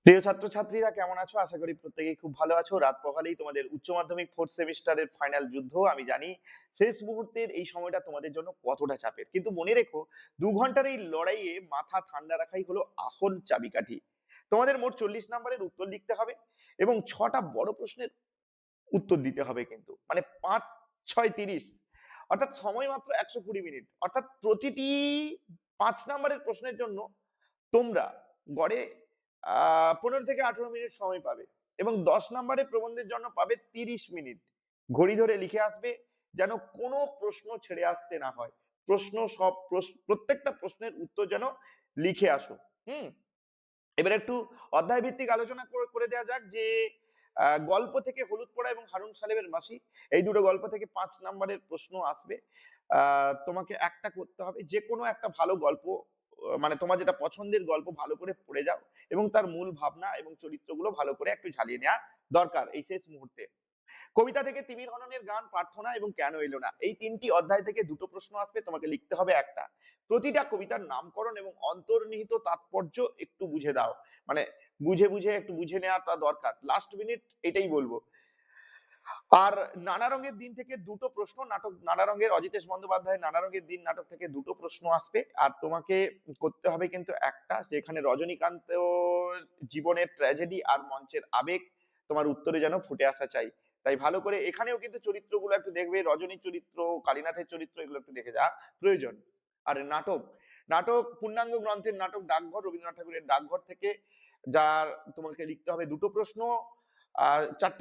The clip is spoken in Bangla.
প্রিয় ছাত্রছাত্রীরা কেমন আছো? আশা করি প্রত্যেকেই খুব ভালো আছো। রাত পোহালেই তোমাদের উচ্চ মাধ্যমিক 4th সেমিস্টারের ফাইনাল যুদ্ধ। আমি জানি শেষ মুহূর্তের এই সময়টা তোমাদের জন্য কতটা চাপের। কিন্তু মনে রেখো ২ ঘন্টার এই লড়াইয়ে মাথা ঠান্ডা রাখাই হলো আসল চাবিকাঠি। তোমাদের মোট ৪০ নাম্বারের উত্তর লিখতে হবে এবং ৬ টা বড় প্রশ্নের উত্তর দিতে হবে কিন্তু। মানে ৫, ৬, ৩০ অর্থাৎ সময় মাত্র ১২০ মিনিট। অর্থাৎ প্রতিটি ৫ নাম্বারের প্রশ্নের জন্য তোমরা গড়ে ১৫ থেকে ১৮ মিনিট সময় পাবে এবং ১০ নাম্বারের প্রবন্ধের জন্য পাবে ৩০ মিনিট। ঘড়ি ধরে লিখে আসবে যেন কোনো প্রশ্ন ছেড়ে আসতে না হয়। প্রত্যেকটা প্রশ্নের উত্তর যেন লিখে আসো। হুম? এবার একটু অধ্যায় ভিত্তিক আলোচনা করে দেওয়া যাক যে গল্প থেকে হলুদ পোড়া এবং হারুন সাহেবের মাসি এই দুটো গল্প থেকে ৫ নাম্বারের প্রশ্ন আসবে। তোমাকে একটা করতে হবে যে কোনো একটা ভালো গল্প, মানে তোমার যেটা পছন্দের গল্প ভালো করে পড়ে যাও এবং তার মূল ভাবনা এবং চরিত্রগুলো ভালো করে একটু ঝালিয়ে নেওয়া দরকার এই শেষ মুহূর্তে। কবিতা থেকে তিমির হননের গান, প্রার্থনা এবং কেন এলো না, এই ৩টি অধ্যায় থেকে দুটো প্রশ্ন আসবে, তোমাকে লিখতে হবে একটা। প্রতিটা কবিতার নামকরণ এবং অন্তর্নিহিত তাৎপর্য একটু বুঝে দাও। মানে বুঝে একটু বুঝে নেওয়াটা দরকার। লাস্ট মিনিট এটাই বলবো। আর নানা রঙের দিন থেকে দুটো প্রশ্ন, নাটক নানা রঙের, অজিতেশ বন্দ্যোপাধ্যায় নানা রঙের দিন নাটক থেকে দুটো প্রশ্ন আসবে। আর তোমাকে করতে হবে কিন্তু একটা, যেখানে রজনীকান্ত জীবনের ট্র্যাজেডি আর মঞ্চের আবেগ তোমার উত্তরে যেন ফুটে আসা চাই। তাই ভালো করে এখানেও কিন্তু চরিত্রগুলো একটু দেখবে, রজনীর চরিত্র, কালীনাথের চরিত্র, এগুলো একটু দেখে যাওয়া প্রয়োজন। আর নাটক, নাটক পূর্ণাঙ্গ গ্রন্থের নাটক ডাকঘর, রবীন্দ্রনাথ ঠাকুরের ডাকঘর থেকে, যার তোমাকে লিখতে হবে দুটো প্রশ্ন আর ৪টে